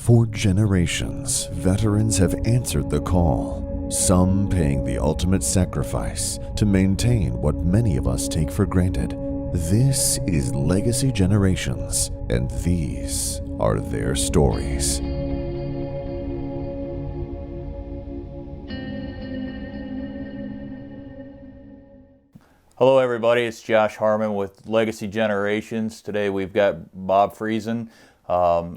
For generations, veterans have answered the call, some paying the ultimate sacrifice to maintain what many of us take for granted. This is Legacy Generations, and these are their stories. Hello everybody, it's Josh Harmon with Legacy Generations. Today we've got Bob Freesen.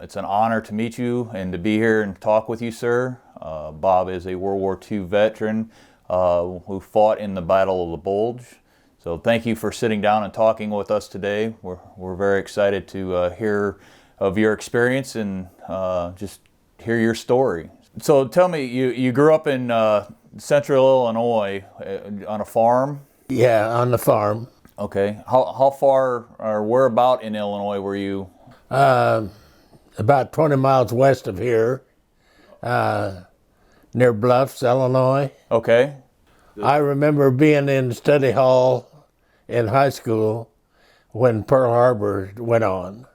It's an honor to meet you and to be here and talk with you, sir. Bob is a World War II veteran who fought in the Battle of the Bulge. So thank you for sitting down and talking with us today. We're very excited to hear of your experience and just hear your story. So tell me, you grew up in central Illinois on a farm? Yeah, on the farm. Okay. How far or whereabout in Illinois were you? About 20 miles west of here, near Bluffs, Illinois. Okay. I remember being in study hall in high school when Pearl Harbor went on.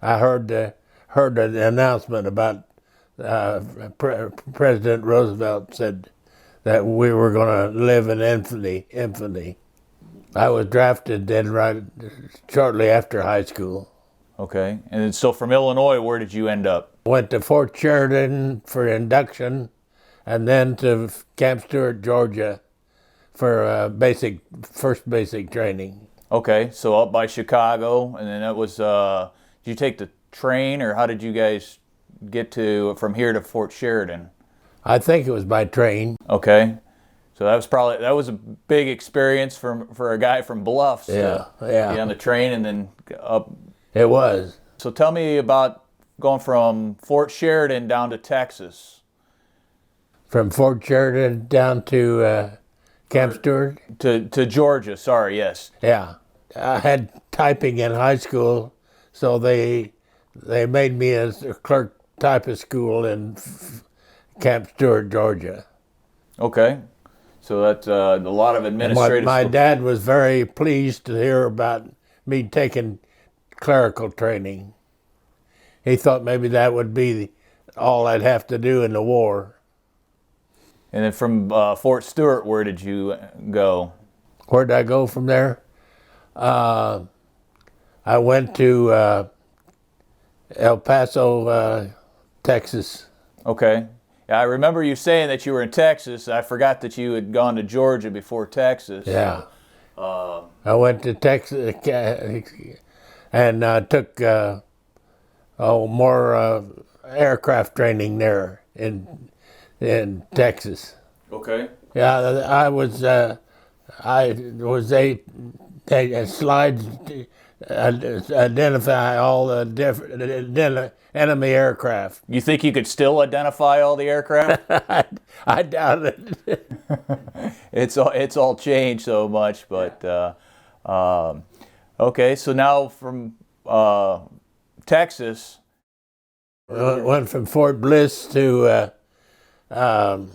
I heard the announcement about President Roosevelt said that we were going to live in infamy. I was drafted then right shortly after high school. Okay. And so from Illinois, where did you end up? Went to Fort Sheridan for induction, and then to Camp Stewart, Georgia, for first basic training. Okay, so up by Chicago, and then it was. Did you take the train, or how did you guys get from here to Fort Sheridan? I think it was by train. Okay, so that was a big experience for a guy from Bluffs. Yeah. Be on the train and then up. It was. So tell me about going from Fort Sheridan down to Texas. From Fort Sheridan down to Camp Stewart? To Georgia, sorry, yes. Yeah. I had typing in high school, so they made me as a clerk typist school in Camp Stewart, Georgia. Okay. So that's a lot of administrative. My dad was very pleased to hear about me taking clerical training. He thought maybe that would be all I'd have to do in the war. And then from Fort Stewart, where did you go? Where did I go from there? I went to El Paso, Texas. Okay. Yeah, I remember you saying that you were in Texas. I forgot that you had gone to Georgia before Texas. Yeah. I went to Texas and took more aircraft training there in Texas. Okay. Yeah, they slides identify all the different enemy aircraft. You think you could still identify all the aircraft? I doubt it. It's all changed so much, but okay. So now from Texas, went from Fort Bliss to the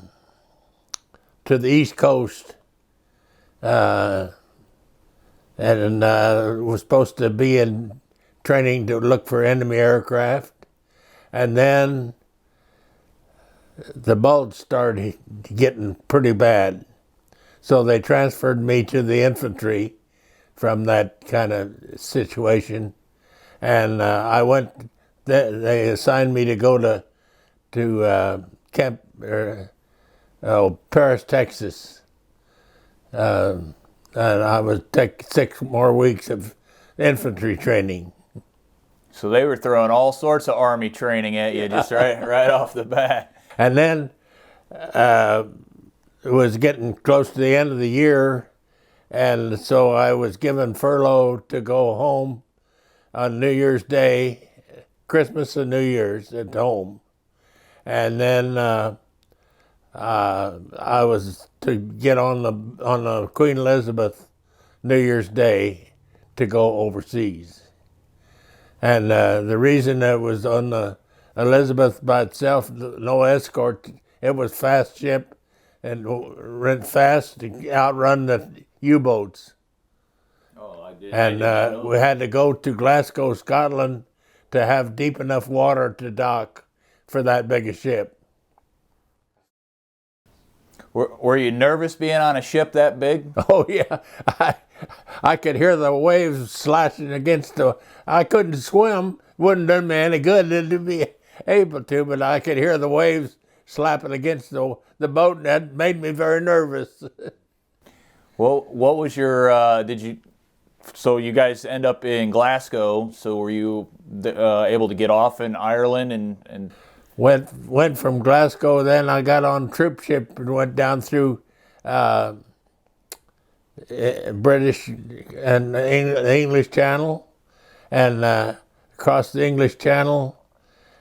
East Coast, and was supposed to be in training to look for enemy aircraft, and then the bulge started getting pretty bad, so they transferred me to the infantry from that kind of situation, and I went. They assigned me to go to camp. Paris, Texas, and I was take 6 more weeks of infantry training. So they were throwing all sorts of Army training at you just right off the bat. And then it was getting close to the end of the year, and so I was given furlough to go home on New Year's Day, Christmas and New Year's at home, and then. I was to get on the Queen Elizabeth New Year's Day to go overseas, and the reason it was on the Elizabeth by itself, no escort, it was fast ship and went fast to outrun the U-boats. Oh, I did. And we had to go to Glasgow, Scotland, to have deep enough water to dock for that big a ship. Were you nervous being on a ship that big? Oh yeah, I could hear the waves slashing against the. I couldn't swim. Wouldn't done me any good to be able to, but I could hear the waves slapping against the boat, and that made me very nervous. Well, what was your? So you guys end up in Glasgow. So were you able to get off in Ireland and? Went from Glasgow, then I got on troop ship and went down through British and the English Channel, and across the English Channel,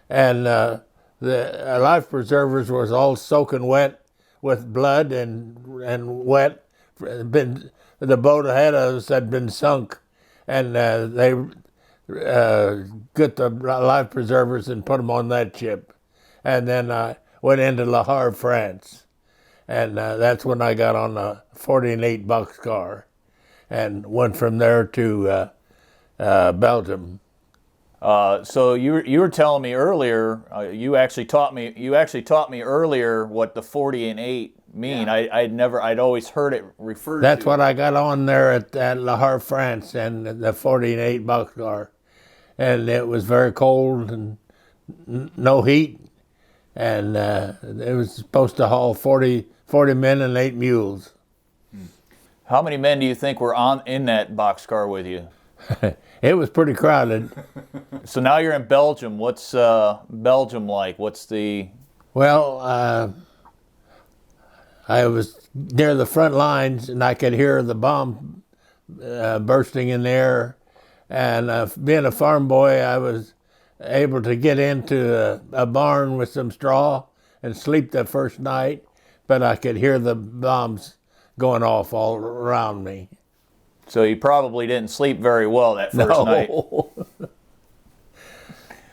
and the life preservers was all soaking wet with blood and wet. The boat ahead of us had been sunk, and they got the life preservers and put them on that ship. And then I went into Le Havre, France. And that's when I got on the 40-8 boxcar and went from there to Belgium. So you were telling me earlier, you actually taught me earlier what the 40-8 mean. Yeah. I'd always heard it referred That's to. what I got on there at Le Havre, France, and the 40-8 boxcar. And it was very cold and no heat. And it was supposed to haul 40 men and 8 mules. How many men do you think were in that boxcar with you? It was pretty crowded. So now you're in Belgium. What's Belgium like? What's the... Well, I was near the front lines, and I could hear the bomb bursting in the air. And being a farm boy, I was able to get into a barn with some straw and sleep the first night, but I could hear the bombs going off all around me. So you probably didn't sleep very well that first night.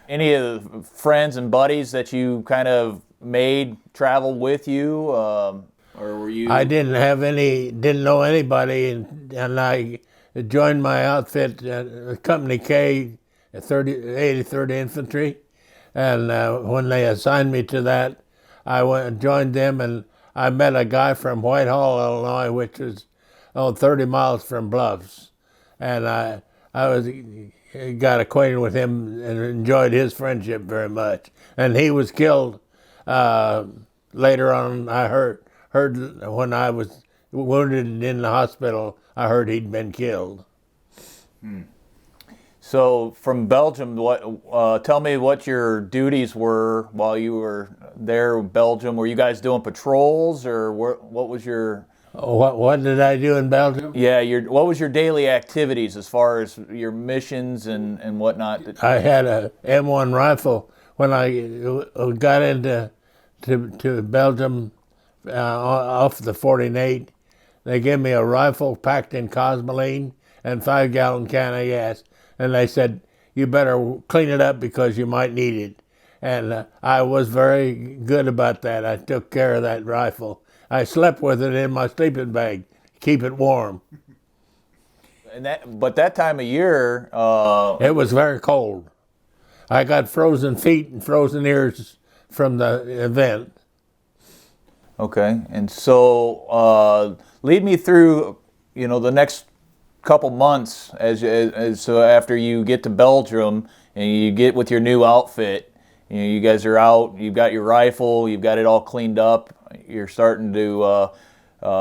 Any of the friends and buddies that you kind of made travel with you, or were you? I didn't know anybody, and I joined my outfit, Company K, 83rd Infantry, and when they assigned me to that, I went and joined them, and I met a guy from Whitehall, Illinois, which was 30 miles from Bluffs, and I got acquainted with him and enjoyed his friendship very much. And he was killed later on. I heard when I was wounded in the hospital, I heard he'd been killed. So from Belgium, tell me what your duties were while you were there in Belgium. Were you guys doing patrols, or what was your... What did I do in Belgium? Yeah, what was your daily activities as far as your missions and whatnot? I had a M1 rifle when I got into Belgium off the 40-8. They gave me a rifle packed in cosmoline and 5-gallon can of gas. And they said, you better clean it up because you might need it. And I was very good about that. I took care of that rifle. I slept with it in my sleeping bag, keep it warm. But that time of year... it was very cold. I got frozen feet and frozen ears from the event. Okay, and so lead me through, the next couple months so after you get to Belgium and you get with your new outfit. You guys are out, you've got your rifle, you've got it all cleaned up, you're starting to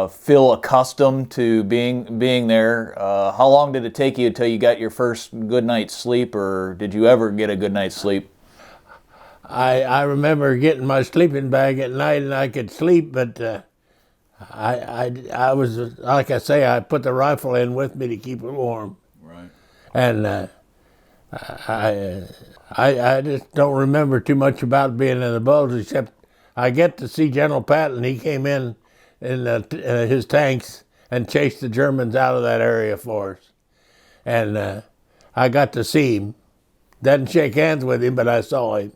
feel accustomed to being there. How long did it take you until you got your first good night's sleep, or did you ever get a good night's sleep? I remember getting my sleeping bag at night and I could sleep, but I was, like I say, I put the rifle in with me to keep it warm. Right. And I just don't remember too much about being in the Bulge, except I get to see General Patton. He came in his tanks and chased the Germans out of that area for us. And I got to see him. Didn't shake hands with him, but I saw him.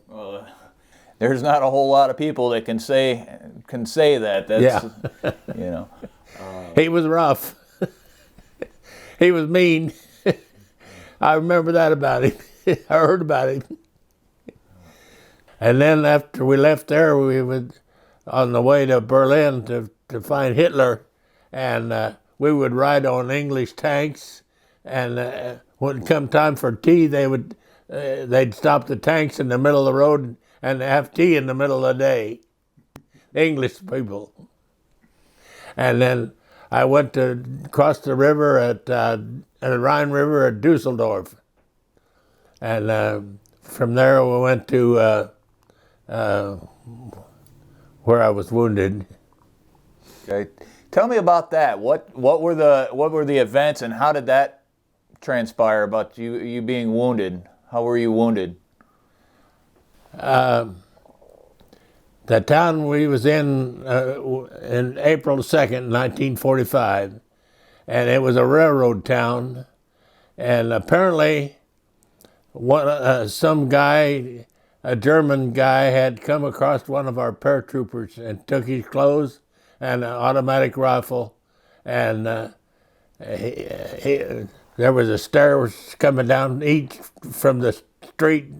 There's not a whole lot of people that can say that. That's, yeah. He was rough. He was mean. I remember that about him. I heard about him. And then after we left there, we would, on the way to Berlin to find Hitler, and we would ride on English tanks, and when it come time for tea, they'd stop the tanks in the middle of the road and have tea in the middle of the day. English people. And then I went to cross the river at the Rhine River at Dusseldorf, and from there we went to where I was wounded. Okay, tell me about that. What were the events, and how did that transpire about you being wounded? How were you wounded? The town we was in April 2nd, 1945, and it was a railroad town, and apparently some guy, a German guy, had come across one of our paratroopers and took his clothes and an automatic rifle, and there was a stairs coming down each from the street,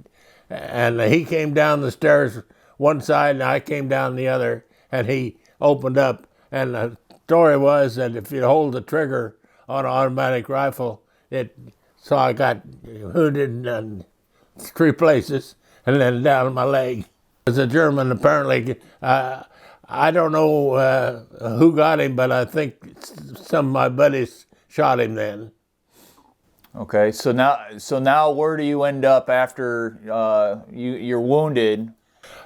and he came down the stairs one side and I came down the other, and he opened up, and the story was that if you hold the trigger on an automatic rifle, so I got wounded in 3 places and then down my leg. It was a German, apparently. I don't know who got him, but I think some of my buddies shot him then. Okay, so now where do you end up after you're wounded?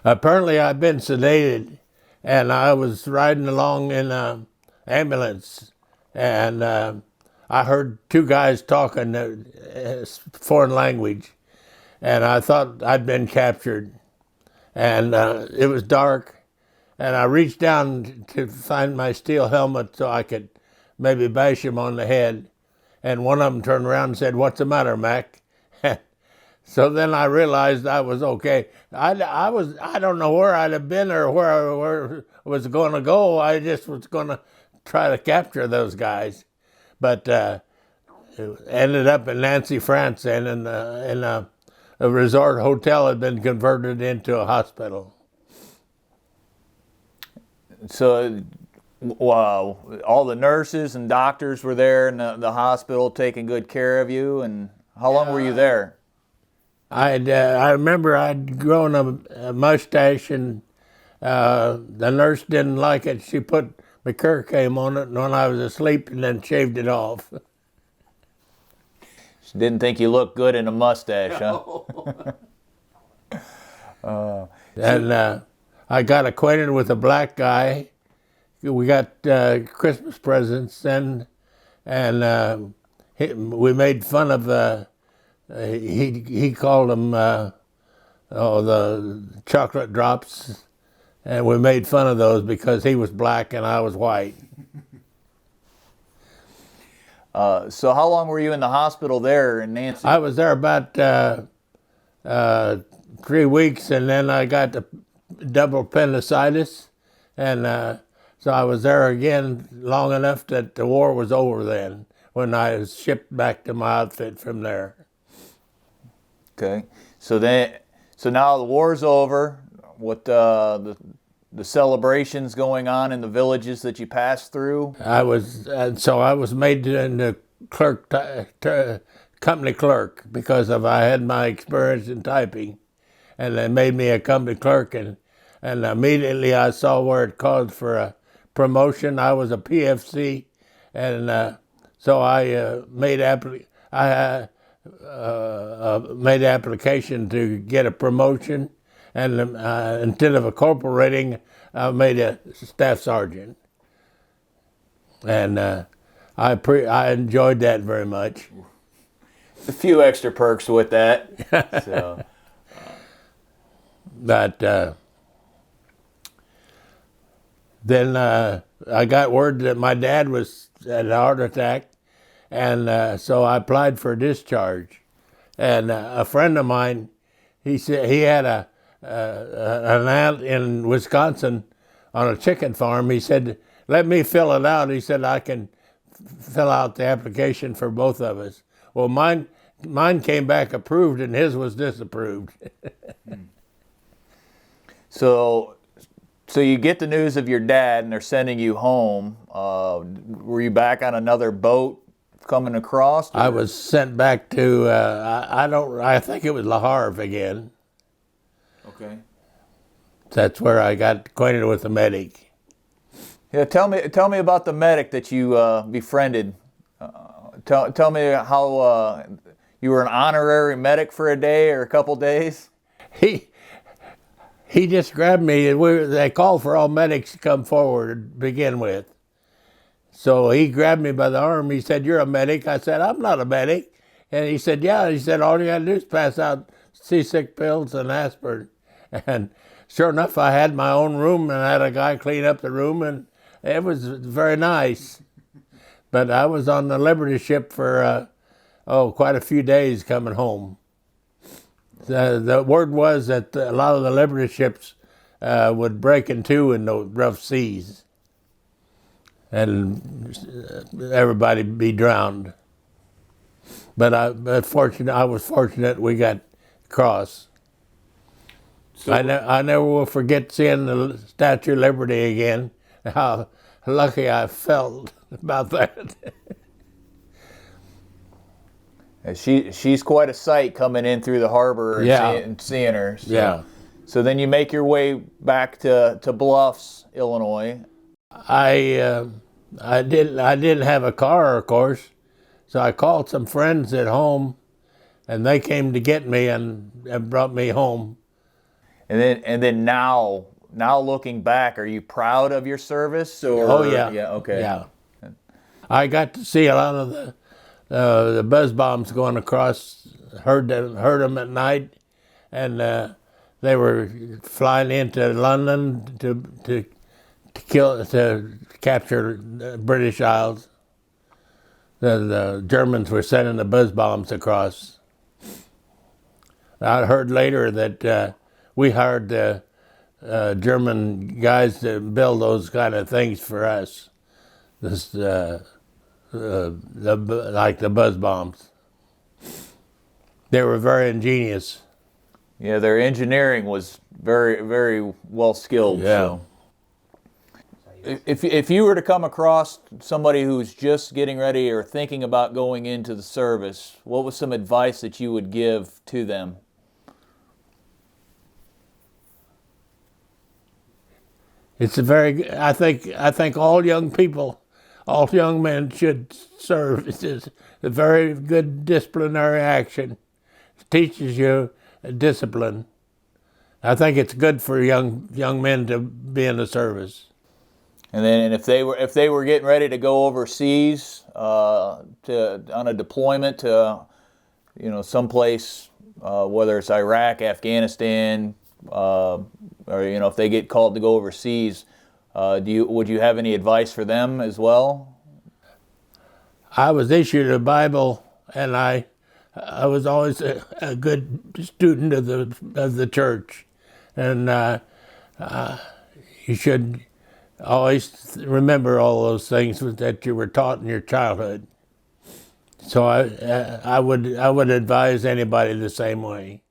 Apparently I've been sedated, and I was riding along in an ambulance, and I heard 2 guys talking foreign language, and I thought I'd been captured, and it was dark, and I reached down to find my steel helmet so I could maybe bash him on the head, and one of them turned around and said, "What's the matter, Mac?" So then I realized I was okay. I don't know where I'd have been or where I was going to go. I just was going to try to capture those guys, but it ended up in Nancy, France, and in a resort hotel had been converted into a hospital. So, wow, all the nurses and doctors were there in the hospital taking good care of you. And how long were you there? I remember I'd grown a mustache, and the nurse didn't like it. She put Mercurochrome on it when I was asleep, and then shaved it off. She didn't think you looked good in a mustache, huh? And I got acquainted with a black guy. We got Christmas presents then, and we made fun of he called them the chocolate drops, and we made fun of those because he was black and I was white. So how long were you in the hospital there in Nancy? I was there about 3 weeks, and then I got the double appendicitis, and so I was there again long enough that the war was over then, when I was shipped back to my outfit from there. Okay, so now the war's over. What the celebrations going on in the villages that you passed through? I was made into clerk, company clerk, because I had my experience in typing, and they made me a company clerk, and immediately I saw where it called for a promotion. I was a PFC, and so I made application to get a promotion, and instead of a corporal rating, I made a staff sergeant, and I enjoyed that very much. A few extra perks with that. So. But then I got word that my dad had a heart attack, and so I applied for a discharge. And a friend of mine, he said he had an aunt in Wisconsin on a chicken farm. He said, "Let me fill it out." He said, "I can fill out the application for both of us." Well, mine came back approved, and his was disapproved. So you get the news of your dad, and they're sending you home. Were you back on another boat coming across? Or? I was sent back to, I think it was Le Havre again. Okay. That's where I got acquainted with the medic. Yeah, tell me about the medic that you befriended. Tell me how you were an honorary medic for a day or a couple days. He just grabbed me, and they called for all medics to come forward to begin with. So he grabbed me by the arm. He said, "You're a medic." I said, "I'm not a medic." And he said, "Yeah." He said, "All you got to do is pass out seasick pills and aspirin." And sure enough, I had my own room, and I had a guy clean up the room, and it was very nice. But I was on the Liberty ship for, quite a few days coming home. The word was that a lot of the Liberty ships would break in two in the rough seas, and everybody be drowned. But I was fortunate we got across. So, I never will forget seeing the Statue of Liberty again. How lucky I felt about that. She's quite a sight coming in through the harbor and seeing her. So. Yeah. So then you make your way back to Bluffs, Illinois. I didn't have a car, of course, so I called some friends at home, and they came to get me and brought me home. And then now looking back, are you proud of your service? Or, oh yeah. Yeah. Okay. Yeah. I got to see a lot of the buzz bombs going across. Heard them at night, and they were flying into London to capture the British Isles. The Germans were sending the buzz bombs across. I heard later that we hired the German guys to build those kind of things for us. This like the buzz bombs. They were very ingenious. Yeah, their engineering was very, very well skilled. Yeah. So. If you were to come across somebody who's just getting ready or thinking about going into the service, what was some advice that you would give to them? It's I think all young people, all young men should serve. It's a very good disciplinary action. It teaches you discipline. I think it's good for young men to be in the service. And if they were getting ready to go overseas on a deployment to someplace, whether it's Iraq, Afghanistan, or if they get called to go overseas, would you have any advice for them as well? I was issued a Bible, and I was always a good student of the church, and you should always remember all those things that you were taught in your childhood. So I would advise anybody the same way.